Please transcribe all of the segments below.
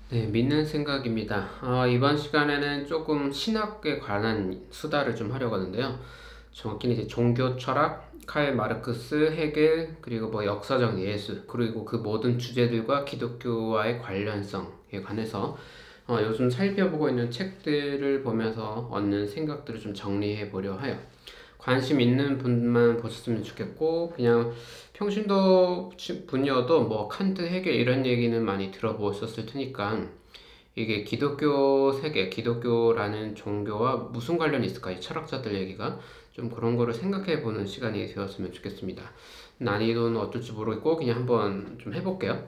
네, 믿는 생각입니다. 이번 시간에는 조금 신학에 관한 수다를 좀 하려고 하는데요. 정확히는 이제 종교 철학, 칼 마르크스, 헤겔, 그리고 뭐 역사적 예술, 그리고 그 모든 주제들과 기독교와의 관련성에 관해서 요즘 살펴보고 있는 책들을 보면서 얻는 생각들을 좀 정리해 보려 하여 관심 있는 분만 보셨으면 좋겠고, 그냥 평신도 분이어도 뭐 칸트, 헤겔 이런 얘기는 많이 들어보셨을 테니까 이게 기독교 세계, 기독교라는 종교와 무슨 관련이 있을까? 이 철학자들 얘기가 좀 그런 거를 생각해 보는 시간이 되었으면 좋겠습니다. 난이도는 어떨지 모르겠고 그냥 한번 좀 해볼게요.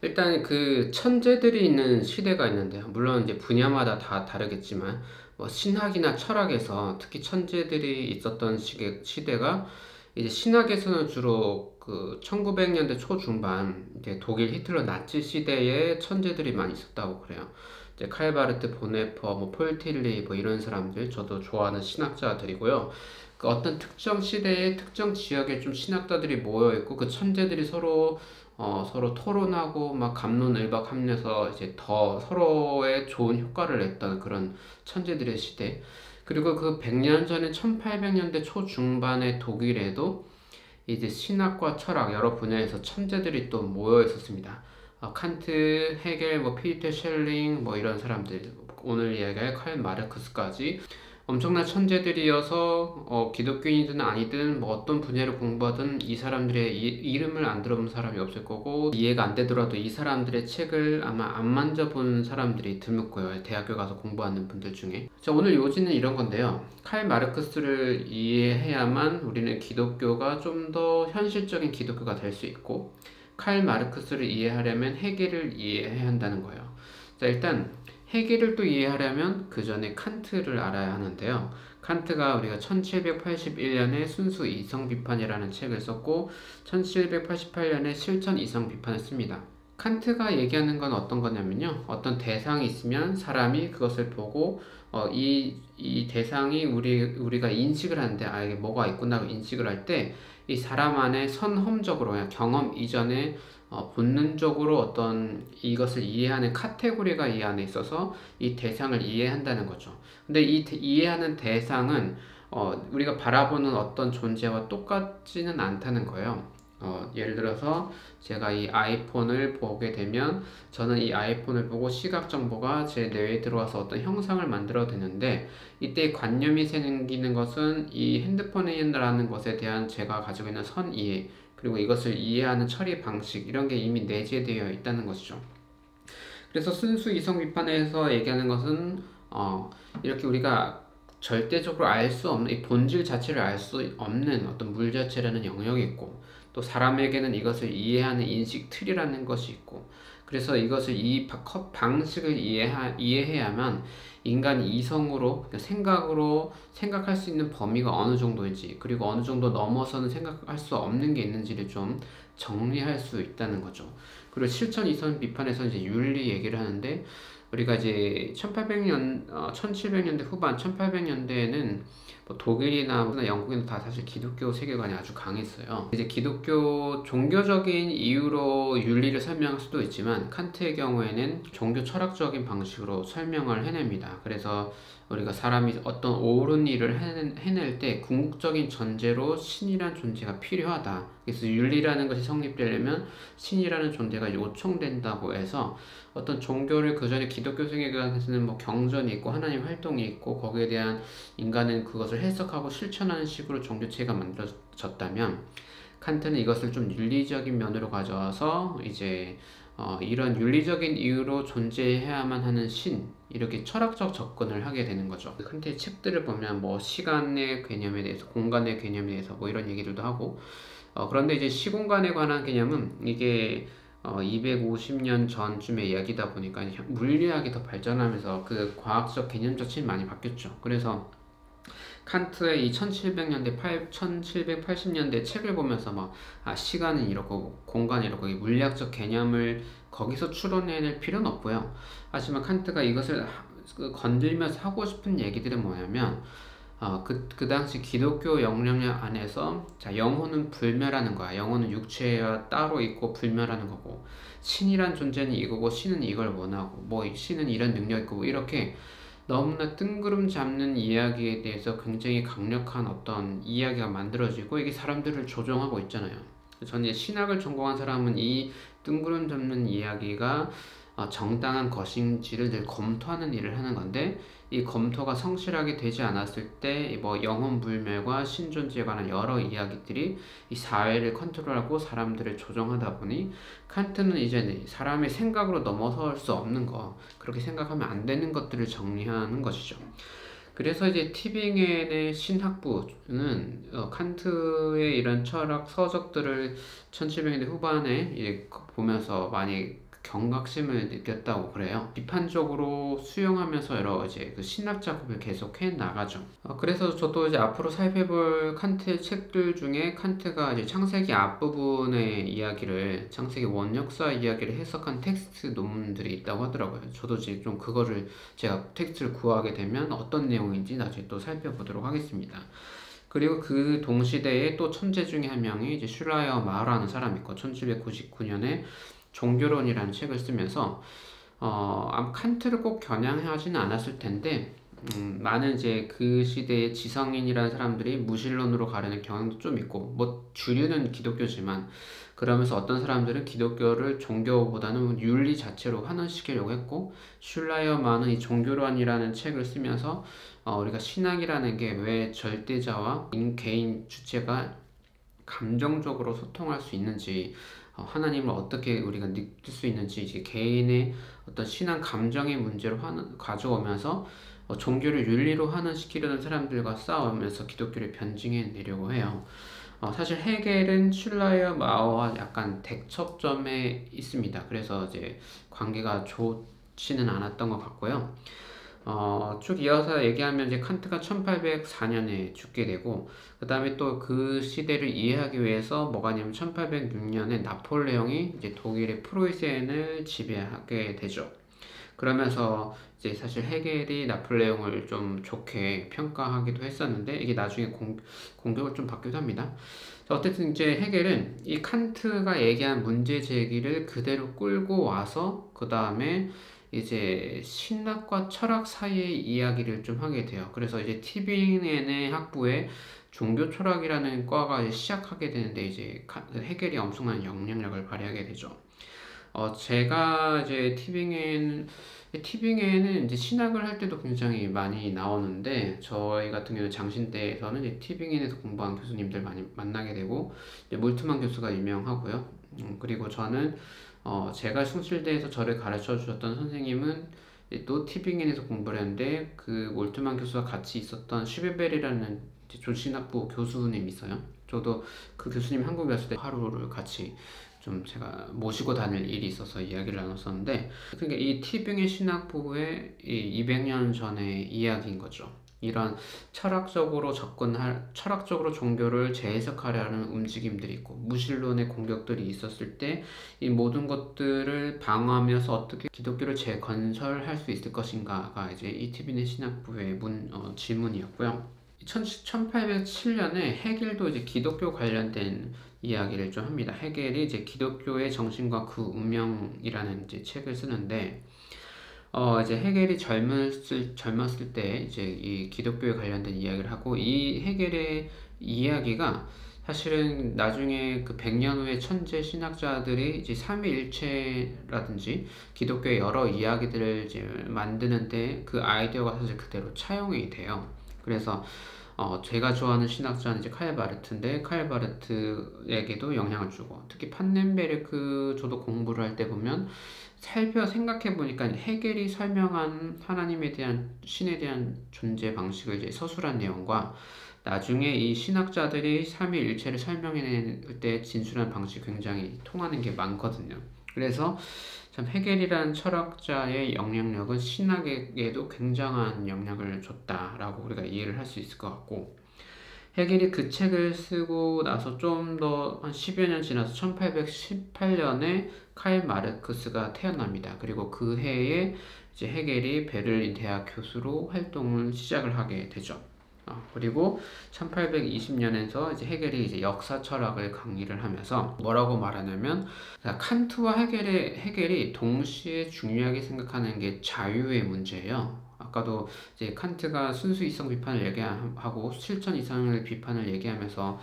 일단 그 천재들이 있는 시대가 있는데요. 물론 이제 분야마다 다 다르겠지만 뭐 신학이나 철학에서 특히 천재들이 있었던 시대가 이제 신학에서는 주로 그 1900년대 초중반 이제 독일 히틀러 나치 시대에 천재들이 많이 있었다고 그래요. 이제 칼바르트 보네퍼, 뭐 폴틸리 뭐 이런 사람들 저도 좋아하는 신학자들이고요. 그 어떤 특정 시대의 특정 지역에 좀 신학자들이 모여 있고 그 천재들이 서로 토론하고 막 갑론을박하면서 이제 더 서로의 좋은 효과를 냈던 그런 천재들의 시대. 그리고 그 100년 전에 1800년대 초중반의 독일에도 이제 신학과 철학 여러 분야에서 천재들이 또 모여 있었습니다. 칸트, 헤겔, 뭐 피터 셸링 뭐 이런 사람들, 오늘 이야기할 칼 마르크스까지 엄청난 천재들이어서 기독교인이든 아니든 뭐 어떤 분야를 공부하든 이 사람들의 이름을 안 들어본 사람이 없을 거고 이해가 안 되더라도 이 사람들의 책을 아마 안 만져본 사람들이 드물 거예요. 대학교 가서 공부하는 분들 중에. 자, 오늘 요지는 이런 건데요. 칼 마르크스를 이해해야만 우리는 기독교가 좀 더 현실적인 기독교가 될 수 있고 칼 마르크스를 이해하려면 헤겔을 이해해야 한다는 거예요. 자, 일단 헤겔을 또 이해하려면 그 전에 칸트를 알아야 하는데요. 칸트가 우리가 1781년에 순수 이성 비판이라는 책을 썼고 1788년에 실천 이성 비판을 씁니다. 칸트가 얘기하는 건 어떤 거냐면요. 어떤 대상이 있으면 사람이 그것을 보고 이 대상이 우리가 인식을 하는데 이게 뭐가 있구나 인식을 할 때 이 사람 안에 선험적으로 그냥 경험 이전에 본능적으로 어떤 이것을 이해하는 카테고리가 이 안에 있어서 이 대상을 이해한다는 거죠. 근데 이해하는 대상은 우리가 바라보는 어떤 존재와 똑같지는 않다는 거예요. 예를 들어서 제가 이 아이폰을 보게 되면 저는 이 아이폰을 보고 시각 정보가 제 뇌에 들어와서 어떤 형상을 만들어 되는데 이때 관념이 생기는 것은 이 핸드폰이라는 것에 대한 제가 가지고 있는 선이해 그리고 이것을 이해하는 처리 방식 이런 게 이미 내재되어 있다는 것이죠. 그래서 순수 이성 비판에서 얘기하는 것은 이렇게 우리가 절대적으로 알 수 없는 이 본질 자체를 알 수 없는 어떤 물 자체라는 영역이 있고 또 사람에게는 이것을 이해하는 인식 틀이라는 것이 있고 그래서 이것을 이 방식을 이해해야만 인간이 이성으로 생각으로 생각할 수 있는 범위가 어느 정도인지 그리고 어느 정도 넘어서는 생각할 수 없는 게 있는지를 좀 정리할 수 있다는 거죠. 그리고 실천 이성 비판에서 이제 윤리 얘기를 하는데 우리가 이제 1700년대 후반 1800년대에는 뭐 독일이나 영국에는 다 사실 기독교 세계관이 아주 강했어요. 이제 기독교 종교적인 이유로 윤리를 설명할 수도 있지만 칸트의 경우에는 종교 철학적인 방식으로 설명을 해냅니다. 그래서 우리가 사람이 어떤 옳은 일을 해낼 때 궁극적인 전제로 신이란 존재가 필요하다. 그래서 윤리라는 것이 성립되려면 신이라는 존재가 요청된다고 해서 어떤 종교를 그 전에 기독교 세계관에서는 뭐 경전이 있고 하나님 활동이 있고 거기에 대한 인간은 그것을 해석하고 실천하는 식으로 종교체가 만들어졌다면 칸트는 이것을 좀 윤리적인 면으로 가져와서 이제 이런 윤리적인 이유로 존재해야만 하는 신 이렇게 철학적 접근을 하게 되는 거죠. 칸트의 책들을 보면 뭐 시간의 개념에 대해서 공간의 개념에 대해서 뭐 이런 얘기들도 하고 그런데 이제 시공간에 관한 개념은 이게 250년 전쯤의 이야기다 보니까 물리학이 더 발전하면서 그 과학적 개념 자체는 많이 바뀌었죠. 그래서 칸트의 이 1700년대, 1780년대 책을 보면서 시간은 이렇고 공간이 이렇고 이 물리학적 개념을 거기서 추론해낼 필요는 없고요. 하지만 칸트가 이것을 건들면서 하고 싶은 얘기들은 뭐냐면 그 당시 기독교 영향력 안에서, 자, 영혼은 불멸하는 거야. 영혼은 육체와 따로 있고 불멸하는 거고, 신이란 존재는 이거고, 신은 이걸 원하고, 뭐, 신은 이런 능력이 있고, 뭐 이렇게 너무나 뜬구름 잡는 이야기에 대해서 굉장히 강력한 어떤 이야기가 만들어지고, 이게 사람들을 조종하고 있잖아요. 저는 이제 신학을 전공한 사람은 이 뜬구름 잡는 이야기가 정당한 것인지를 늘 검토하는 일을 하는 건데, 이 검토가 성실하게 되지 않았을 때 뭐 영혼 불멸과 신존재에 관한 여러 이야기들이 이 사회를 컨트롤하고 사람들을 조종하다 보니, 칸트는 이제 사람의 생각으로 넘어설 수 없는 거, 그렇게 생각하면 안 되는 것들을 정리하는 것이죠. 그래서 이제 티빙엔의 신학부는 칸트의 이런 철학 서적들을 1700년대 후반에 이제 보면서 많이 경각심을 느꼈다고 그래요. 비판적으로 수용하면서 여러 이제 그 신학 작업을 계속 해 나가죠. 그래서 저도 이제 앞으로 살펴볼 칸트의 책들 중에 칸트가 이제 창세기 앞부분의 이야기를, 창세기 원역사 이야기를 해석한 텍스트 논문들이 있다고 하더라고요. 저도 이제 좀 그거를 제가 텍스트를 구하게 되면 어떤 내용인지 나중에 또 살펴보도록 하겠습니다. 그리고 그 동시대에 또 천재 중에 한 명이 이제 슐라이어 마라는 사람이 있고, 1799년에 종교론이라는 책을 쓰면서 아마 칸트를 꼭 겨냥하지는 않았을 텐데, 많은 이제 그 시대의 지성인이라는 사람들이 무신론으로 가려는 경향도 좀 있고, 뭐 주류는 기독교지만 그러면서 어떤 사람들은 기독교를 종교보다는 윤리 자체로 환원시키려고 했고, 슐라이어만은 이 종교론이라는 책을 쓰면서 우리가 신학이라는 게 왜 절대자와 개인 주체가 감정적으로 소통할 수 있는지, 하나님을 어떻게 우리가 느낄 수 있는지, 이제 개인의 어떤 신앙 감정의 문제로 가져오면서 종교를 윤리로 환원시키려는 사람들과 싸우면서 기독교를 변증해 내려고 해요. 사실 헤겔은 슐라이어 마오와 약간 대척점에 있습니다. 그래서 이제 관계가 좋지는 않았던 것 같고요. 쭉 이어서 얘기하면 이제 칸트가 1804년에 죽게 되고, 그 다음에 또 그 시대를 이해하기 위해서 뭐가 냐면 1806년에 나폴레옹이 이제 독일의 프로이센을 지배하게 되죠. 그러면서 이제 사실 헤겔이 나폴레옹을 좀 좋게 평가하기도 했었는데, 이게 나중에 공격을 좀 받기도 합니다. 어쨌든 이제 헤겔은 이 칸트가 얘기한 문제 제기를 그대로 끌고 와서 그 다음에 이제 신학과 철학 사이의 이야기를 좀 하게 돼요. 그래서 이제 티빙엔의 학부에 종교 철학이라는 과가 이제 시작하게 되는데, 이제 헤겔이 엄청난 영향력을 발휘하게 되죠. 제가 이제 티빙에는 이제 신학을 할 때도 굉장히 많이 나오는데, 저희 같은 경우는 장신대에서는 이제 티빙엔에서 공부한 교수님들 많이 만나게 되고, 이제 몰트만 교수가 유명하고요. 그리고 저는 제가 숭실대에서 저를 가르쳐 주셨던 선생님은 또 티빙엔에서 공부를 했는데, 그 몰트만 교수와 같이 있었던 슈베벨이라는 조신학부 교수님이 있어요. 저도 그 교수님 한국에 왔을 때 하루를 같이 좀 제가 모시고 다닐 일이 있어서 이야기를 나눴었는데, 그러니까 이 티빙의 신학부의 200년 전의 이야기인 거죠. 이런 철학적으로 종교를 재해석하려는 움직임들이 있고, 무신론의 공격들이 있었을 때 이 모든 것들을 방어하면서 어떻게 기독교를 재건설할 수 있을 것인가가 이제 이 티빙의 신학부의 질문이었고요. 1807년에 헤겔도 이제 기독교 관련된 이야기를 좀 합니다. 헤겔이 이제 기독교의 정신과 그 운명이라는 이제 책을 쓰는데, 이제 헤겔이 젊었을 때 이제 이 기독교에 관련된 이야기를 하고, 이 헤겔의 이야기가 사실은 나중에 그 100년 후에 천재 신학자들이 이제 삼위일체라든지 기독교의 여러 이야기들을 이제 만드는데 그 아이디어가 사실 그대로 차용이 돼요. 그래서 제가 좋아하는 신학자는 이제 칼 바르트인데, 칼 바르트에게도 영향을 주고, 특히 판넨베르크 저도 공부를 할 때 보면 생각해 보니까 헤겔이 설명한 하나님에 대한, 신에 대한 존재 방식을 이제 서술한 내용과 나중에 이 신학자들이 삼위일체를 설명해낼 때 진술한 방식이 굉장히 통하는 게 많거든요. 그래서 참 헤겔이라는 철학자의 영향력은 신학에게도 굉장한 영향을 줬다라고 우리가 이해를 할 수 있을 것 같고, 헤겔이 그 책을 쓰고 나서 좀 더 한 10여 년 지나서 1818년에 카일 마르크스가 태어납니다. 그리고 그 해에 이제 헤겔이 베를린 대학 교수로 활동을 시작을 하게 되죠. 그리고 1820년에서 이제 헤겔이 이제 역사 철학을 강의를 하면서 뭐라고 말하냐면, 칸트와 헤겔이 동시에 중요하게 생각하는 게 자유의 문제예요. 아까도 이제 칸트가 순수 이성 비판을 얘기하고 실천 이상을 비판을 얘기하면서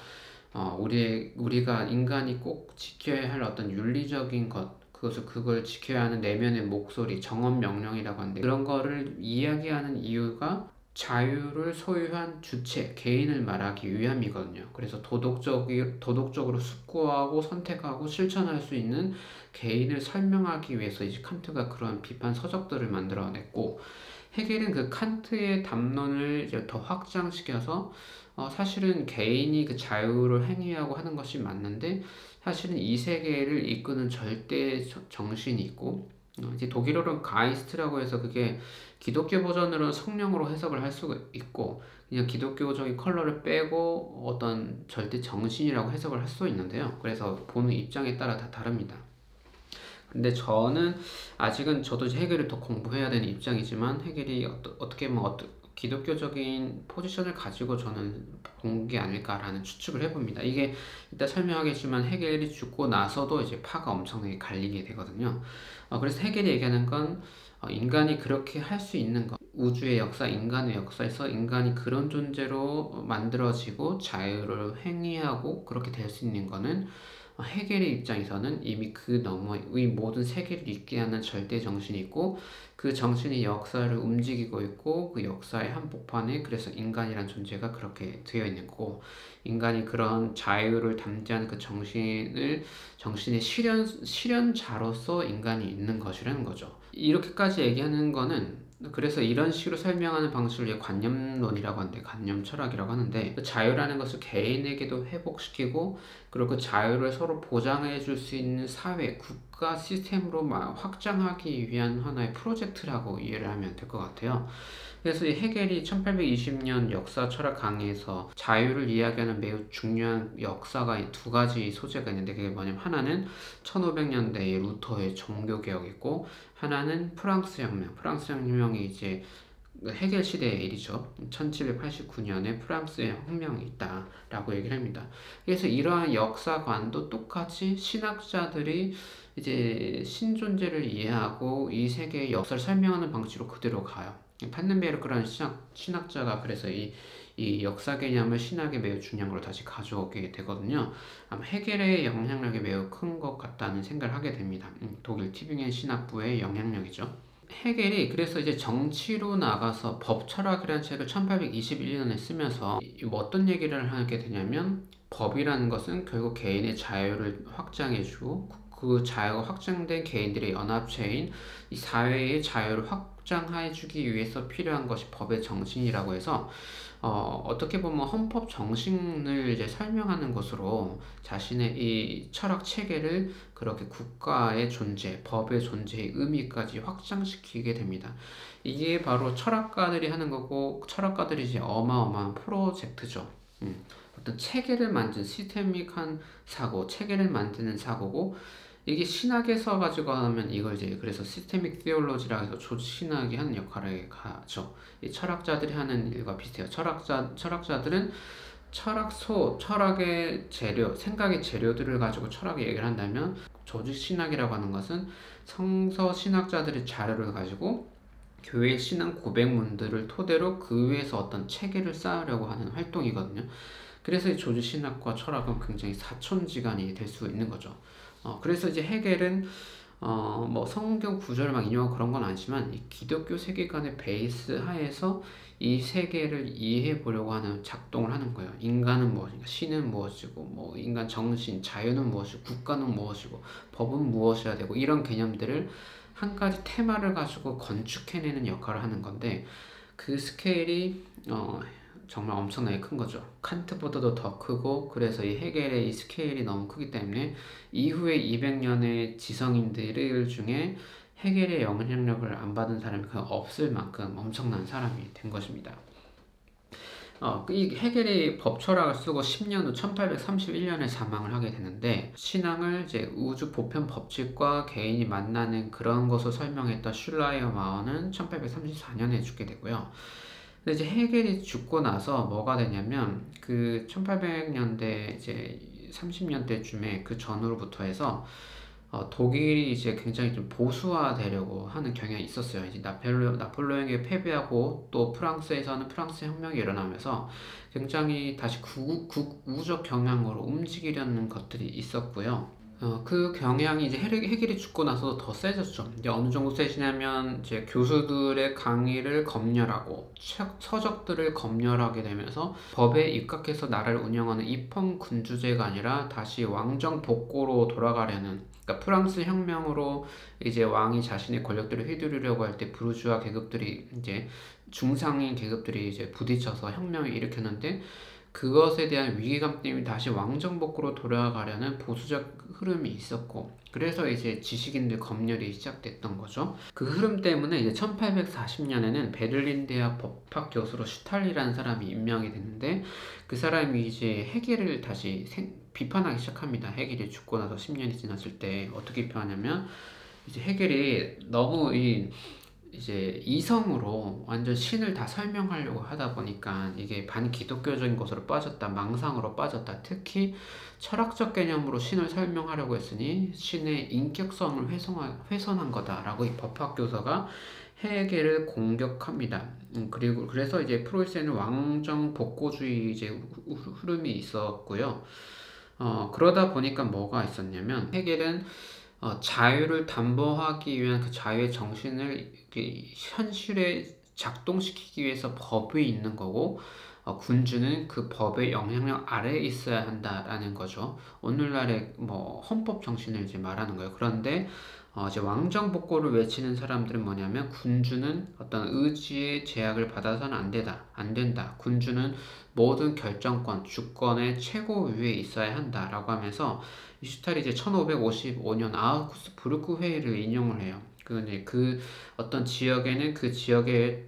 우리가 인간이 꼭 지켜야 할 어떤 윤리적인 것, 그걸 지켜야 하는 내면의 목소리, 정언 명령이라고 하는데, 그런 거를 이야기하는 이유가 자유를 소유한 주체, 개인을 말하기 위함이거든요. 그래서 도덕적으로 숙고하고 선택하고 실천할 수 있는 개인을 설명하기 위해서 이제 칸트가 그런 비판 서적들을 만들어냈고, 헤겔은 그 칸트의 담론을 이제 더 확장시켜서 사실은 개인이 그 자유를 행위하고 하는 것이 맞는데, 사실은 이 세계를 이끄는 절대 정신이 있고, 이제 독일어로 가이스트라고 해서 그게 기독교 버전으로는 성령으로 해석을 할 수가 있고, 그냥 기독교적인 컬러를 빼고 어떤 절대 정신이라고 해석을 할 수 있는데요. 그래서 보는 입장에 따라 다 다릅니다. 근데 저는 아직은 저도 이제 헤겔을 더 공부해야 되는 입장이지만, 헤겔이 어떻게 보면 기독교적인 포지션을 가지고 저는 본 게 아닐까라는 추측을 해봅니다. 이게 이따 설명하겠지만 헤겔이 죽고 나서도 이제 파가 엄청나게 갈리게 되거든요. 그래서 헤겔이 얘기하는 건 인간이 그렇게 할 수 있는 것, 우주의 역사, 인간의 역사에서 인간이 그런 존재로 만들어지고 자유를 행위하고 그렇게 될 수 있는 거는 헤겔의 입장에서는 이미 그 너머의 모든 세계를 있게 하는 절대 정신이 있고, 그 정신이 역사를 움직이고 있고, 그 역사의 한복판에 그래서 인간이란 존재가 그렇게 되어 있는 거고, 인간이 그런 자유를 담대한 그 정신의 실현자로서 인간이 있는 것이라는 거죠. 이렇게까지 얘기하는 거는, 그래서 이런 식으로 설명하는 방식을 관념론이라고 하는데, 관념 철학이라고 하는데, 그 자유라는 것을 개인에게도 회복시키고, 그리고 그 자유를 서로 보장해 줄 수 있는 사회, 국가 시스템으로 확장하기 위한 하나의 프로젝트라고 이해를 하면 될 것 같아요. 그래서 이 헤겔이 1820년 역사 철학 강의에서 자유를 이야기하는 매우 중요한 역사가 두 가지 소재가 있는데, 그게 뭐냐면, 하나는 1500년대의 루터의 종교개혁이고, 하나는 프랑스 혁명이 이제 헤겔 시대의 일이죠. 1789년에 프랑스의 혁명이 있다라고 얘기를 합니다. 그래서 이러한 역사관도 똑같이 신학자들이 이제 신존재를 이해하고 이 세계의 역사를 설명하는 방식으로 그대로 가요. 판넨베르크라는 신학자가 그래서 이 역사 개념을 신학에 매우 중요한 걸 다시 가져오게 되거든요. 아마 헤겔의 영향력이 매우 큰 것 같다는 생각을 하게 됩니다. 독일 티빙엔 신학부의 영향력이죠. 헤겔이 그래서 이제 정치로 나가서 법철학이라는 책을 1821년에 쓰면서 어떤 얘기를 하게 되냐면, 법이라는 것은 결국 개인의 자유를 확장해주고, 그 자유가 확장된 개인들의 연합체인 이 사회의 자유를 확장해주기 위해서 필요한 것이 법의 정신이라고 해서, 어떻게 보면 헌법 정신을 이제 설명하는 것으로 자신의 이 철학 체계를 그렇게 국가의 존재, 법의 존재의 의미까지 확장시키게 됩니다. 이게 바로 철학가들이 하는 거고, 철학가들이 이제 어마어마한 프로젝트죠. 어떤 체계를 만든 시스테믹한 사고, 체계를 만드는 사고고, 이게 신학에서 가지고 하면 이걸 이제 그래서 시스테믹 티올로지라고 해서 조직신학이 하는 역할을 하죠. 이 철학자들이 하는 일과 비슷해요. 철학자들은 철학의 재료, 생각의 재료들을 가지고 철학을 얘기를 한다면, 조직신학이라고 하는 것은 성서 신학자들의 자료를 가지고 교회 신앙 고백문들을 토대로 그 위에서 어떤 체계를 쌓으려고 하는 활동이거든요. 그래서 이 조직신학과 철학은 굉장히 사촌지간이 될 수 있는 거죠. 그래서 이제 헤겔은 뭐 성경 구절을 막 인용하고 그런 건 아니지만, 이 기독교 세계관의 베이스 하에서 이 세계를 이해해 보려고 하는 작동을 하는 거예요. 인간은 무엇인가, 신은 무엇이고, 뭐 인간 정신, 자유는 무엇이고, 국가는 무엇이고, 법은 무엇이어야 되고, 이런 개념들을 한 가지 테마를 가지고 건축해내는 역할을 하는 건데, 그 스케일이 정말 엄청나게 큰 거죠. 칸트보다도 더 크고, 그래서 이 헤겔의 이 스케일이 너무 크기 때문에 이후에 200년의 지성인들 중에 헤겔의 영향력을 안 받은 사람이 없을 만큼 엄청난 사람이 된 것입니다. 이 헤겔이 법철학을 쓰고 10년 후 1831년에 사망을 하게 되는데, 신앙을 이제 우주 보편 법칙과 개인이 만나는 그런 것을 설명했던 슐라이어 마어는 1834년에 죽게 되고요. 근데 이제 헤겔이 죽고 나서 뭐가 되냐면 그 1800년대 이제 30년대쯤에 그 전후로부터 해서 독일이 이제 굉장히 좀 보수화되려고 하는 경향이 있었어요. 이제 나폴레옹에게 패배하고 또 프랑스에서는 프랑스 혁명이 일어나면서 굉장히 다시 국우적 경향으로 움직이려는 것들이 있었고요. 그 경향이 이제 헤gel이 죽고 나서도 더 세졌죠. 이제 어느 정도 세지냐면 이제 교수들의 강의를 검열하고 서적들을 검열하게 되면서 법에 입각해서 나라를 운영하는 입헌군주제가 아니라 다시 왕정 복고로 돌아가려는, 그러니까 프랑스 혁명으로 이제 왕이 자신의 권력들을 휘두르려고 할 때 부르주아 계급들이 이제 중상인 계급들이 이제 부딪혀서 혁명을 일으켰는데 그것에 대한 위기감 때문에 다시 왕정복구로 돌아가려는 보수적 흐름이 있었고, 그래서 이제 지식인들 검열이 시작됐던 거죠. 그 흐름 때문에 이제 1840년에는 베를린 대학 법학 교수로 슈탈리라는 사람이 임명이 됐는데, 그 사람이 이제 헤겔을 다시 비판하기 시작합니다. 헤겔이 죽고 나서 10년이 지났을 때 어떻게 비판하냐면, 이제 헤겔이 너무 이제 이성으로 완전 신을 다 설명하려고 하다 보니까 이게 반기독교적인 것으로 빠졌다, 망상으로 빠졌다. 특히 철학적 개념으로 신을 설명하려고 했으니 신의 인격성을 훼손한 거다라고 이 법학교사가 헤겔을 공격합니다. 그리고 그래서 이제 프로이센은 왕정 복고주의 이제 흐름이 있었고요. 그러다 보니까 뭐가 있었냐면 헤겔은 자유를 담보하기 위한 그 자유의 정신을 현실에 작동시키기 위해서 법이 있는 거고, 군주는 그 법의 영향력 아래에 있어야 한다라는 거죠. 오늘날의 뭐 헌법 정신을 이제 말하는 거예요. 그런데 이제 왕정 복고를 외치는 사람들은 뭐냐면, 군주는 어떤 의지의 제약을 받아서는 안 된다. 군주는 모든 결정권, 주권의 최고 위에 있어야 한다라고 하면서 이 슈탈이 이제 1555년 아우구스부르크 회의를 인용을 해요. 그 어떤 지역에는 그 지역에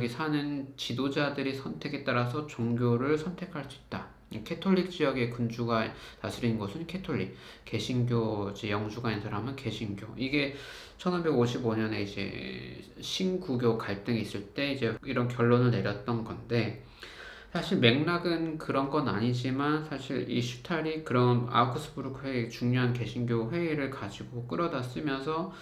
사는 지도자들의 선택에 따라서 종교를 선택할 수 있다. 캐톨릭 지역의 군주가 다스리는 곳은 캐톨릭, 개신교 영주가 있는 사람은 개신교. 이게 1555년에 이제 신구교 갈등이 있을 때 이제 이런 결론을 내렸던 건데, 사실 맥락은 그런 건 아니지만 사실 이 슈탈이 그런 아우크스부르크 회의, 중요한 개신교 회의를 가지고 끌어다 쓰면서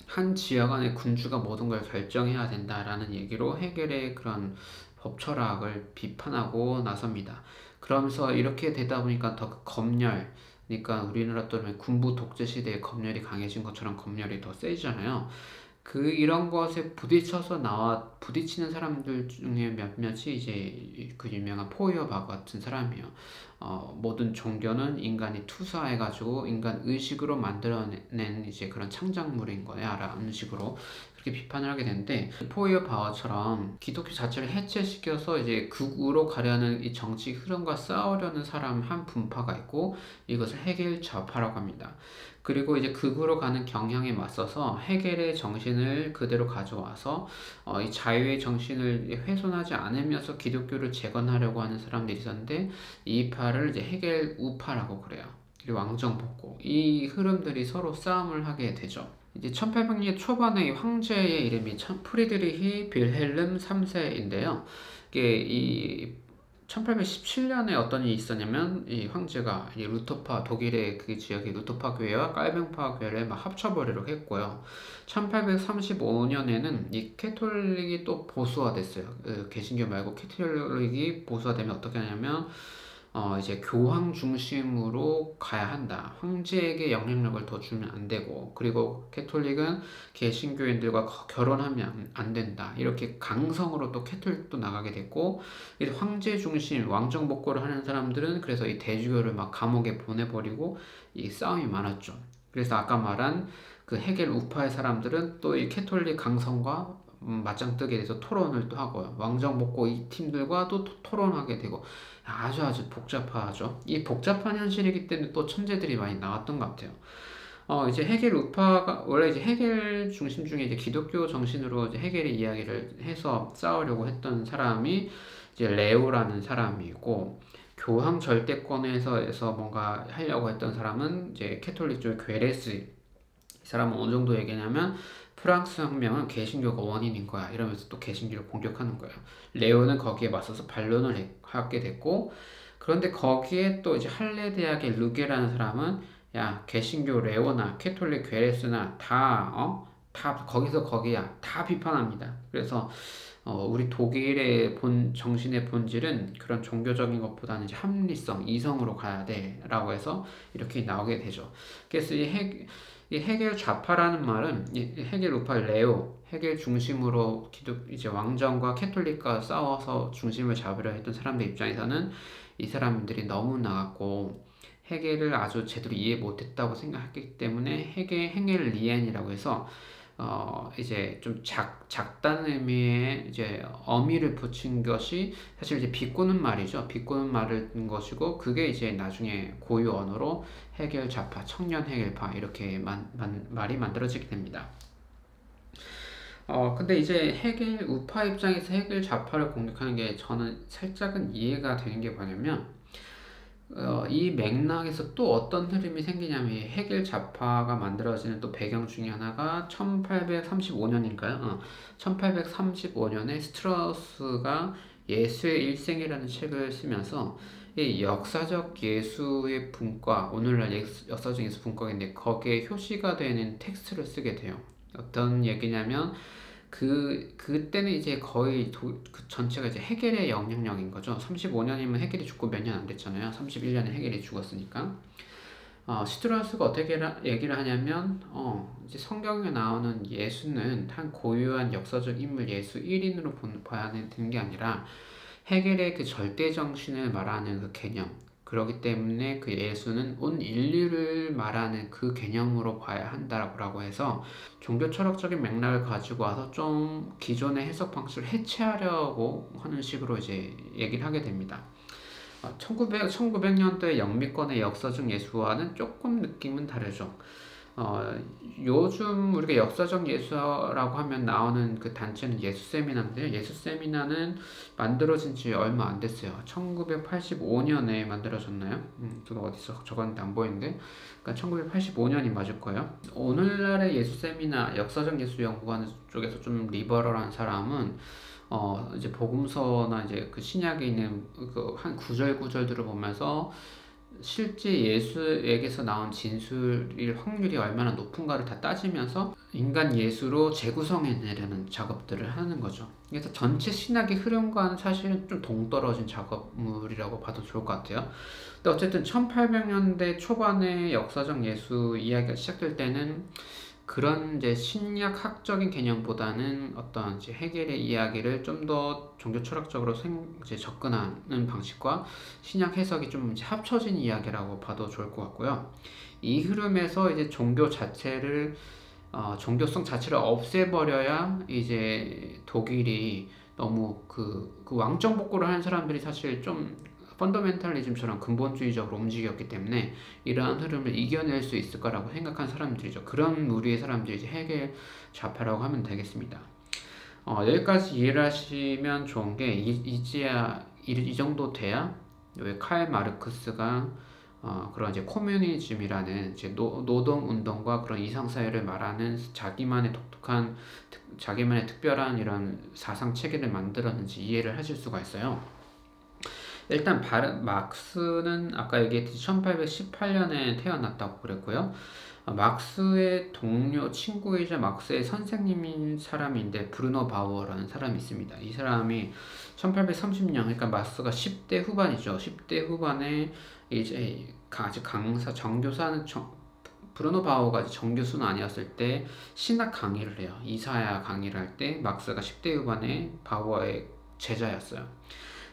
한 지역 안에 군주가 모든 걸 결정해야 된다라는 얘기로 헤겔의 그런 법 철학을 비판하고 나섭니다. 그러면서 이렇게 되다 보니까 더 검열, 그러니까 우리나라 또 군부 독재 시대에 검열이 강해진 것처럼 검열이 더 세잖아요. 이런 것에 부딪히는 사람들 중에 몇몇이 이제 그 유명한 포이어바 같은 사람이에요. 모든 종교는 인간이 투사해가지고 인간 의식으로 만들어낸 이제 그런 창작물인 거야라는 식으로 그렇게 비판을 하게 되는데, 포이어바처럼 기독교 자체를 해체시켜서 이제 극우로 가려는 이 정치 흐름과 싸우려는 사람 한 분파가 있고, 이것을 헤겔 좌파라고 합니다. 그리고 이제 극으로 가는 경향에 맞서서 헤겔의 정신을 그대로 가져와서 이 자유의 정신을 훼손하지 않으면서 기독교를 재건하려고 하는 사람들이 있었는데, 이 파를 이제 헤겔 우파라고 그래요. 그리고 왕정복고, 이 흐름들이 서로 싸움을 하게 되죠. 이제 1800년 초반의 황제의 이름이 프리드리히 빌헬름 3세인데요. 이게 이 1817년에 어떤 일이 있었냐면, 이 황제가 이 루터파, 독일의 그 지역의 루터파 교회와 깔뱅파 교회를 막 합쳐버리려고 했고요. 1835년에는 이 캐톨릭이 또 보수화됐어요. 개신교 말고 캐톨릭이 보수화되면 어떻게 하냐면, 이제 교황 중심으로 가야 한다. 황제에게 영향력을 더 주면 안 되고, 그리고 캐톨릭은 개신교인들과 결혼하면 안 된다. 이렇게 강성으로 또 캐톨릭도 나가게 됐고, 이제 황제 중심 왕정 복고를 하는 사람들은 그래서 이 대주교를 막 감옥에 보내버리고 이 싸움이 많았죠. 그래서 아까 말한 그 헤겔 우파의 사람들은 또 이 캐톨릭 강성과 맞짱뜨게 돼서 토론을 또 하고요. 왕정복고 이 팀들과 또 토론하게 되고, 아주 복잡하죠. 이 복잡한 현실이기 때문에 또 천재들이 많이 나왔던 것 같아요. 이제 헤겔 우파가 원래 이제 헤겔 중심 중에 이제 기독교 정신으로 이제 헤겔의 이야기를 해서 싸우려고 했던 사람이 이제 레오라는 사람이고, 교황 절대권에서 뭔가 하려고 했던 사람은 이제 캐톨릭 쪽 괴레스. 이 사람은 어느 정도 얘기냐면, 프랑스 혁명은 개신교가 원인인 거야 이러면서 또 개신교를 공격하는 거예요. 레오는 거기에 맞서서 반론을 하게 됐고, 그런데 거기에 또 이제 할레 대학의 르게라는 사람은 야 개신교 레오나 캐톨릭 괴레스나 다 거기서 거기야 다 비판합니다. 그래서 우리 독일의 정신의 본질은 그런 종교적인 것보다는 이제 합리성, 이성으로 가야 돼라고 해서 이렇게 나오게 되죠. 그래서 이 헤겔 좌파라는 말은 이 헤겔 우파 레오, 헤겔 중심으로 이제 왕정과 캐톨릭과 싸워서 중심을 잡으려 했던 사람들 입장에서는 이 사람들이 너무 나갔고 헤겔을 아주 제대로 이해 못했다고 생각했기 때문에 헤겔리엔이라고 해서 이제 좀 작다는 의미의 이제 어미를 붙인 것이 사실 이제 비꼬는 말이죠. 비꼬는 말을 든 것이고, 그게 이제 나중에 고유 언어로 헤겔 좌파, 청년 헤겔파 이렇게 말이 만들어지게 됩니다. 근데 이제 헤겔 우파 입장에서 헤겔 좌파를 공격하는 게 저는 살짝은 이해가 되는 게 뭐냐면, 이 맥락에서 또 어떤 흐름이 생기냐면 헤겔 좌파가 만들어지는 또 배경 중에 하나가 1835년인가요? 1835년에 스트라우스가 예수의 일생이라는 책을 쓰면서 이 역사적 예수의 분과, 오늘날 역사적 예수 분과인데 거기에 효시가 되는 텍스트를 쓰게 돼요. 어떤 얘기냐면 그때는 이제 거의 그 전체가 이제 헤겔의 영향력인 거죠. 35년이면 헤겔이 죽고 몇 년 안 됐잖아요. 31년에 헤겔이 죽었으니까. 시트라우스가 어떻게 얘기를 하냐면, 이제 성경에 나오는 예수는 한 고유한 역사적 인물 예수 1인으로 봐야 되는 게 아니라 헤겔의 그 절대 정신을 말하는 그 개념, 그렇기 때문에 그 예수는 온 인류를 말하는 그 개념으로 봐야 한다라고 해서 종교 철학적인 맥락을 가지고 와서 좀 기존의 해석 방식을 해체하려고 하는 식으로 이제 얘기를 하게 됩니다. 1900년대 영미권의 역사적 예수와는 조금 느낌은 다르죠. 요즘 우리가 역사적 예수라고 하면 나오는 그 단체는 예수세미나인데요. 예수세미나는 만들어진 지 얼마 안 됐어요. 1985년에 만들어졌나요? 그거 어디서 적었는데 안 보이는데. 그러니까 1985년이 맞을 거예요. 오늘날의 예수세미나, 역사적 예수연구원 쪽에서 좀 리버럴한 사람은 이제 복음서나 이제 그 신약에 있는 그 한 구절들을 보면서 실제 예수에게서 나온 진술일 확률이 얼마나 높은가를 다 따지면서 인간 예수로 재구성해내려는 작업들을 하는 거죠. 그래서 전체 신학의 흐름과는 사실은 좀 동떨어진 작업물이라고 봐도 좋을 것 같아요. 근데 어쨌든 1800년대 초반에 역사적 예수 이야기가 시작될 때는 그런 이제 신약학적인 개념보다는 어떤 이제 헤겔의 이야기를 좀 더 종교 철학적으로 이제 접근하는 방식과 신약 해석이 좀 이제 합쳐진 이야기라고 봐도 좋을 것 같고요. 이 흐름에서 이제 종교성 자체를 없애버려야 이제 독일이 너무 그 왕정 복구를 하는 사람들이 사실 좀 펀더멘탈리즘처럼 근본주의적으로 움직였기 때문에 이러한 흐름을 이겨낼 수 있을 거라고 생각한 사람들이죠. 그런 무리의 사람들이 이제 헤겔 좌파라고 하면 되겠습니다. 여기까지 이해를 하시면 좋은 게 이 정도 돼야 왜 칼 마르크스가 그런 이제 코뮤니즘이라는 이제 노동 운동과 그런 이상 사회를 말하는 자기만의 특별한 이런 사상 체계를 만들었는지 이해를 하실 수가 있어요. 일단 막스는 아까 얘기했듯이 1818년에 태어났다고 그랬고요. 막스의 동료, 친구이자 막스의 선생님인 사람인데 브루노 바우어라는 사람이 있습니다. 이 사람이 1830년, 그러니까 막스가 10대 후반이죠. 10대 후반에 이제 아직 정교사는 브루노 바우어가 정교수는 아니었을 때 신학 강의를 해요. 이사야 강의를 할 때 막스가 10대 후반에 바우어의 제자였어요.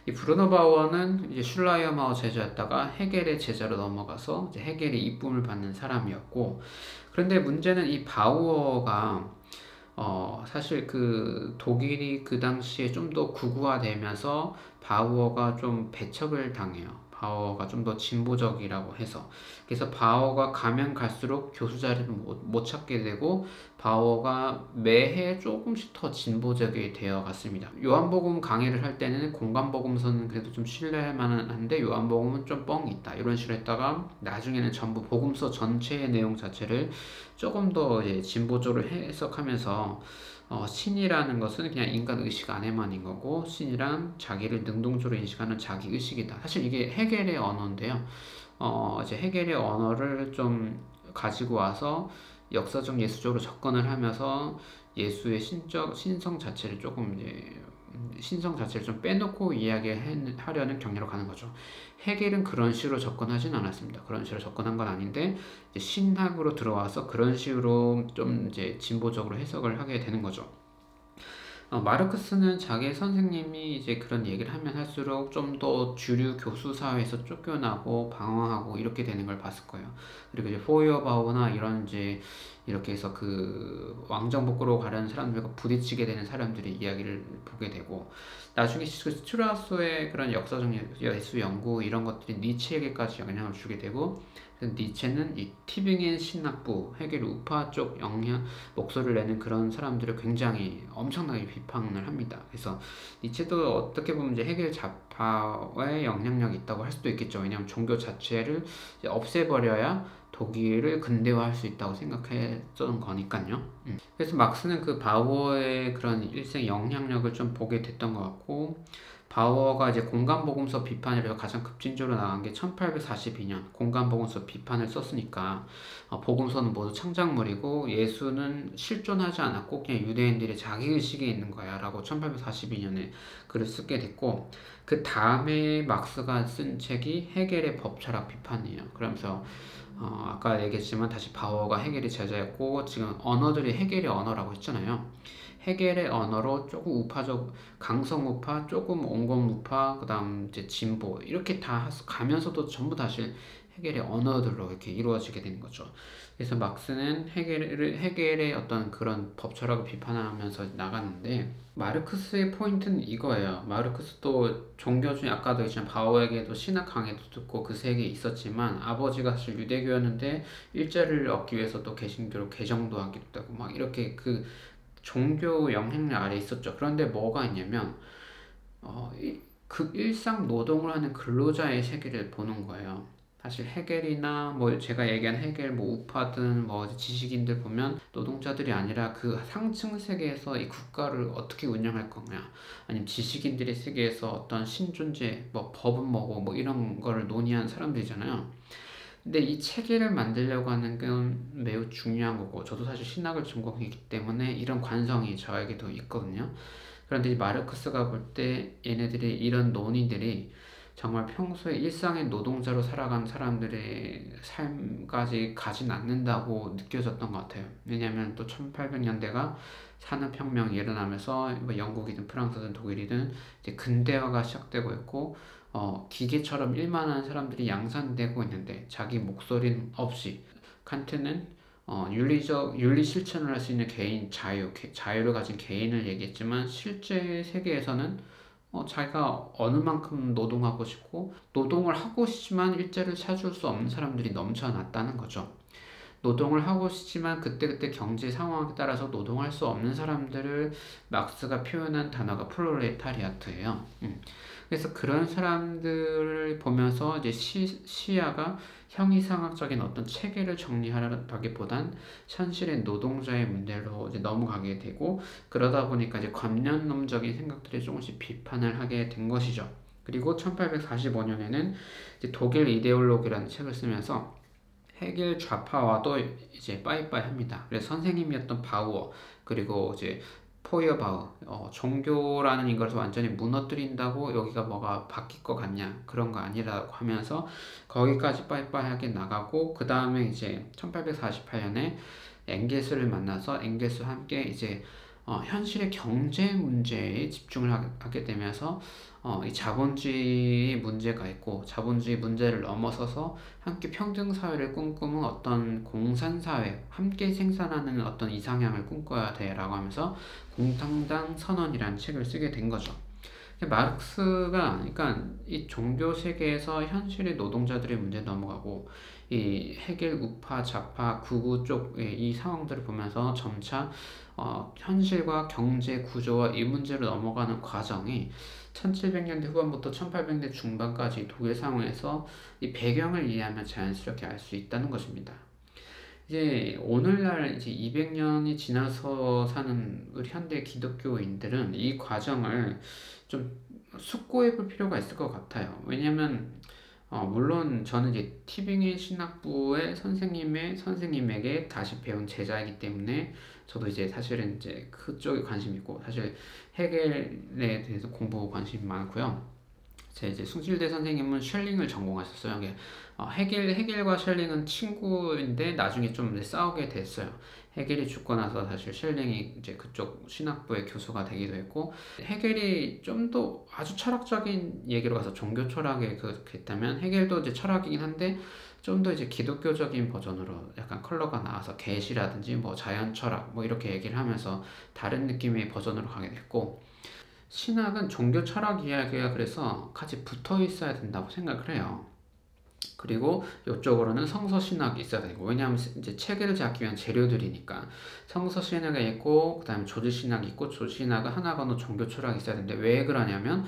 이 브루노 바우어는 이제 슐라이어마우 제자였다가 헤겔의 제자로 넘어가서 이제 헤겔의 입붐을 받는 사람이었고, 그런데 문제는 이 바우어가 사실 그 독일이 그 당시에 좀 더 구구화되면서 바우어가 좀 배척을 당해요. 바우어가 좀 더 진보적이라고 해서. 그래서 바우어가 가면 갈수록 교수 자리를 못 찾게 되고 바우어가 매해 조금씩 더 진보적이 되어 갔습니다. 요한복음 강의를 할 때는 공간복음서는 그래도 좀 신뢰할 만한데 요한복음은 좀 뻥이 있다 이런 식으로 했다가 나중에는 전부 복음서 전체의 내용 자체를 조금 더 이제 진보적으로 해석하면서 신이라는 것은 그냥 인간 의식 안에만인 거고 신이란 자기를 능동적으로 인식하는 자기 의식이다. 사실 이게 헤겔의 언어인데요. 이제 헤겔의 언어를 좀 가지고 와서 역사적 예수적으로 접근을 하면서 예수의 신성 자체를 조금 이제 신성 자체를 좀 빼놓고 이야기하려는 경로로 가는 거죠. 헤겔은 그런 식으로 접근하진 않았습니다. 그런 식으로 접근한 건 아닌데 이제 신학으로 들어와서 그런 식으로 좀 이제 진보적으로 해석을 하게 되는 거죠. 마르크스는 자기 선생님이 이제 그런 얘기를 하면 할수록 좀 더 주류 교수 사회에서 쫓겨나고 방황하고 이렇게 되는 걸 봤을 거예요. 그리고 이제 포이어바우나 이런 이제 이렇게 해서 그 왕정복으로 가려는 사람들과 부딪히게 되는 사람들의 이야기를 보게 되고 나중에 스튜라스의 그런 역사적 예수 연구 이런 것들이 니체에게까지 영향을 주게 되고 니체는 이 티빙의 신학부, 헤겔 우파 쪽 목소리를 내는 그런 사람들을 굉장히 엄청나게 비판을 합니다. 그래서 니체도 어떻게 보면 이제 헤겔 좌파의 영향력이 있다고 할 수도 있겠죠. 왜냐하면 종교 자체를 이제 없애버려야 독일을 근대화할 수 있다고 생각했던 거니까요. 그래서 막스는 그 바우어의 그런 일생 영향력을 좀 보게 됐던 것 같고 바우어가 이제 공간복음서 비판을 가장 급진적으로 나간 게 1842년 공간복음서 비판을 썼으니까 복음서는 모두 창작물이고 예수는 실존하지 않았고 그냥 유대인들의 자기의식에 있는 거야 라고 1842년에 글을 쓰게 됐고 그 다음에 막스가 쓴 책이 헤겔의 법철학 비판이에요. 그러면서 아까 얘기했지만 다시 바우어가 헤겔의 제자였고 지금 언어들이 헤겔의 언어라고 했잖아요. 헤겔의 언어로 조금 우파적 강성 우파, 조금 온건 우파, 그다음 이제 진보 이렇게 다 가면서도 전부 다시 헤겔의 언어들로 이렇게 이루어지게 되는 거죠. 그래서 막스는 헤겔의 어떤 그런 법철학을 비판하면서 나갔는데 마르크스의 포인트는 이거예요. 마르크스도 종교 중에 아까도 얘기했지만 바오에게도 신학 강의도 듣고 그 세계에 있었지만 아버지가 사실 유대교였는데 일자리를 얻기 위해서 또 개신교로 개정도 하기도 하고 막 이렇게 그 종교 영향력 아래 있었죠. 그런데 뭐가 있냐면 그 일상 노동을 하는 근로자의 세계를 보는 거예요. 사실 헤겔이나 뭐 제가 얘기한 헤겔 뭐 우파든 뭐 지식인들 보면 노동자들이 아니라 그 상층 세계에서 이 국가를 어떻게 운영할 거냐 아니면 지식인들의 세계에서 어떤 신존재 뭐 법은 뭐고 뭐 이런 거를 논의한 사람들이잖아요. 근데 이 체계를 만들려고 하는 건 매우 중요한 거고 저도 사실 신학을 전공했기 때문에 이런 관성이 저에게도 있거든요. 그런데 이 마르크스가 볼 때 얘네들이 이런 논의들이 정말 평소에 일상의 노동자로 살아간 사람들의 삶까지 가진 않는다고 느껴졌던 것 같아요. 왜냐하면 또 1800년대가 산업혁명이 일어나면서 뭐 영국이든 프랑스든 독일이든 이제 근대화가 시작되고 있고 기계처럼 일만한 사람들이 양산되고 있는데 자기 목소리는 없이 칸트는 윤리 실천을 할 수 있는 개인 자유를 가진 개인을 얘기했지만 실제 세계에서는 자기가 어느 만큼 노동하고 싶고 노동을 하고 싶지만 일자리를 찾을 수 없는 사람들이 넘쳐났다는 거죠. 노동을 하고 싶지만 그때그때 경제 상황에 따라서 노동할 수 없는 사람들을 막스가 표현한 단어가 프롤레타리아트예요. 그래서 그런 사람들을 보면서 이제 시야가 형이상학적인 어떤 체계를 정리하려다기보단 현실의 노동자의 문제로 이제 넘어가게 되고 그러다 보니까 이제 관념론적인 생각들이 조금씩 비판을 하게 된 것이죠. 그리고 1845년에는 이제 독일 이데올로기라는 책을 쓰면서 헤겔 좌파와도 이제 빠이빠이 합니다. 그래서 선생님이었던 바우어 그리고 이제 포이어바우 종교라는 이것을 완전히 무너뜨린다고 여기가 뭐가 바뀔 것 같냐 그런 거 아니라고 하면서 거기까지 빠이빠이하게 나가고 그 다음에 이제 1848년에 엥겔스를 만나서 엥겔스와 함께 이제 현실의 경제 문제에 집중을 하게 되면서 이 자본주의 문제가 있고 자본주의 문제를 넘어서서 함께 평등 사회를 꿈꾸는 어떤 공산 사회, 함께 생산하는 어떤 이상향을 꿈꿔야 돼라고 하면서 공산당 선언이라는 책을 쓰게 된 거죠. 마르크스가 그러니까 이 종교 세계에서 현실의 노동자들의 문제 넘어가고 이 헤겔 우파 좌파 극우 쪽의 이 상황들을 보면서 점차 현실과 경제 구조와 이 문제로 넘어가는 과정이 1700년대 후반부터 1800년대 중반까지 독일 상황에서 이 배경을 이해하면 자연스럽게 알 수 있다는 것입니다. 이제 오늘날 이제 200년이 지나서 사는 우리 현대 기독교인들은 이 과정을 좀 숙고해 볼 필요가 있을 것 같아요. 왜냐면 물론 저는 이제 티빙의 신학부의 선생님에게 다시 배운 제자이기 때문에 저도 이제 사실은 이제 그쪽에 관심이 있고, 사실 해겔에 대해서 공부 관심이 많고요. 제 이제 숭실대 선생님은 쉘링을 전공하셨어요. 이게 해겔과 쉘링은 친구인데 나중에 좀 이제 싸우게 됐어요. 해겔이 죽고 나서 사실 쉘링이 이제 그쪽 신학부의 교수가 되기도 했고, 해겔이 좀 더 아주 철학적인 얘기로 가서 종교 철학에 그렇게 했다면, 해겔도 이제 철학이긴 한데 좀 더 이제 기독교적인 버전으로 약간 컬러가 나와서 계시라든지 뭐 자연 철학 뭐 이렇게 얘기를 하면서 다른 느낌의 버전으로 가게 됐고, 신학은 종교 철학 이야기가 그래서 같이 붙어 있어야 된다고 생각을 해요. 그리고 이쪽으로는 성서 신학이 있어야 되고, 왜냐하면 이제 체계를 잡기 위한 재료들이니까 성서 신학이 있고, 그다음에 조지 신학이 있고, 조지 신학은 하나 건너 종교 철학이 있어야 되는데, 왜 그러냐면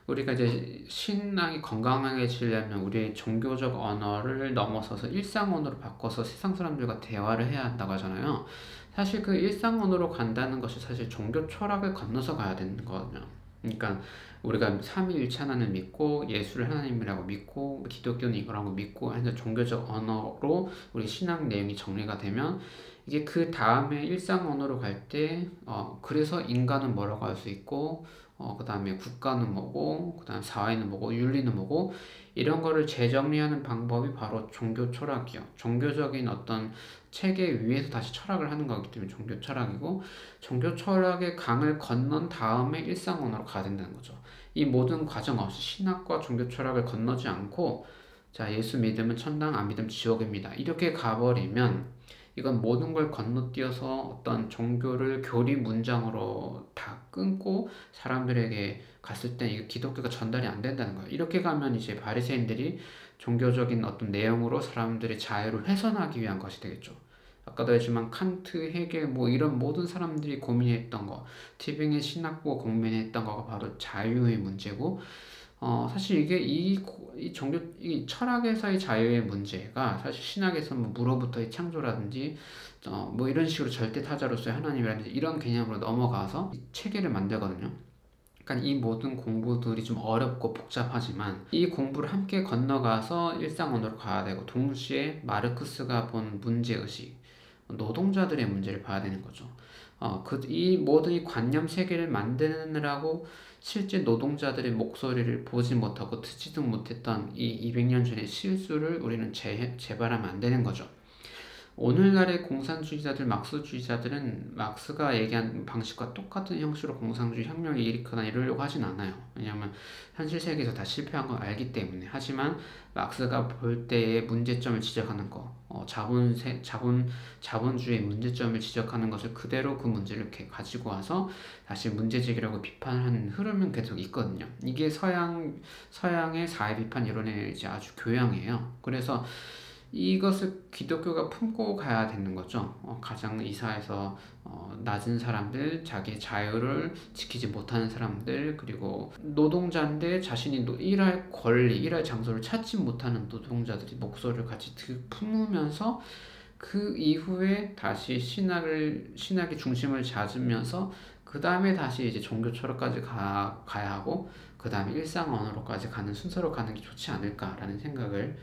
우리가 이제 신앙이 건강해지려면 우리의 종교적 언어를 넘어서서 일상 언어로 바꿔서 세상 사람들과 대화를 해야 한다고 하잖아요. 사실 그 일상 언어로 간다는 것이 사실 종교 철학을 건너서 가야 되는 거거든요. 그러니까 우리가 삼위일체 하나를 믿고 예수를 하나님이라고 믿고 기독교는 이거라고 믿고 해서 종교적 언어로 우리 신앙 내용이 정리가 되면, 이게 그 다음에 일상 언어로 갈 때 그래서 인간은 뭐라고 할 수 있고, 그 다음에 국가는 뭐고, 그 다음에 사회는 뭐고, 윤리는 뭐고, 이런 거를 재정리하는 방법이 바로 종교 철학이요. 종교적인 어떤 체계 위에서 다시 철학을 하는 거기 때문에 종교 철학이고, 종교 철학의 강을 건넌 다음에 일상 언어로 가야 된다는 거죠. 이 모든 과정 없이 신학과 종교 철학을 건너지 않고, 자, 예수 믿으면 천당, 안 믿으면 지옥입니다, 이렇게 가버리면 이건 모든 걸 건너뛰어서 어떤 종교를 교리 문장으로 다 끊고 사람들에게 갔을 때 이게 기독교가 전달이 안 된다는 거예요. 이렇게 가면 이제 바리새인들이 종교적인 어떤 내용으로 사람들의 자유를 훼손하기 위한 것이 되겠죠. 아까도 했지만 칸트, 해겔 뭐 이런 모든 사람들이 고민했던 거, 티빙의 신학부가 고민했던 거가 바로 자유의 문제고, 사실 이게 이 철학에서의 자유의 문제가 사실 신학에서 뭐 무로부터의 창조라든지 뭐 이런 식으로 절대 타자로서의 하나님이라든지 이런 개념으로 넘어가서 이 체계를 만들거든요. 그러니까 이 모든 공부들이 좀 어렵고 복잡하지만 이 공부를 함께 건너가서 일상 언어로 가야 되고, 동시에 마르크스가 본 문제의식, 노동자들의 문제를 봐야 되는 거죠. 이 모든 이 관념 세계를 만드느라고 실제 노동자들의 목소리를 보지 못하고 듣지도 못했던 이 200년 전의 실수를 우리는 재발하면 안 되는 거죠. 오늘날의 공산주의자들, 막스주의자들은 막스가 얘기한 방식과 똑같은 형식으로 공산주의 혁명을 일으키거나 이러려고 하진 않아요. 왜냐하면 현실 세계에서 다 실패한 걸 알기 때문에. 하지만 막스가 볼 때의 문제점을 지적하는 거, 자본주의의 문제점을 지적하는 것을 그대로 그 문제를 이렇게 가지고 와서 다시 문제제기라고 비판하는 흐름은 계속 있거든요. 이게 서양의 사회 비판 이론의 이제 아주 교양이에요. 그래서 이것을 기독교가 품고 가야 되는 거죠. 가장 이사에서 낮은 사람들, 자기 자유를 지키지 못하는 사람들, 그리고 노동자인데 자신이 일할 권리, 일할 장소를 찾지 못하는 노동자들이 목소리를 같이 품으면서 그 이후에 다시 신학의 중심을 잡으면서 그 다음에 다시 이제 종교 철학까지 가야 하고, 그 다음에 일상 언어로까지 가는 순서로 가는 게 좋지 않을까라는 생각을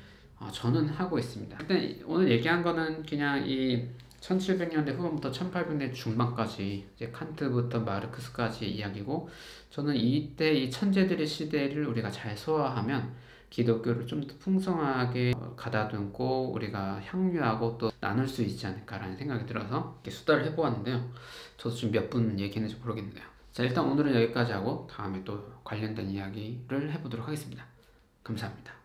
저는 하고 있습니다. 일단 오늘 얘기한 거는 그냥 이 1700년대 후반부터 1800년대 중반까지 이제 칸트부터 마르크스까지의 이야기고, 저는 이때 이 천재들의 시대를 우리가 잘 소화하면 기독교를 좀 더 풍성하게 가다듬고 우리가 향유하고 또 나눌 수 있지 않을까라는 생각이 들어서 이렇게 수다를 해보았는데요. 저도 지금 몇 분 얘기했는지 모르겠네요. 자, 일단 오늘은 여기까지 하고 다음에 또 관련된 이야기를 해보도록 하겠습니다. 감사합니다.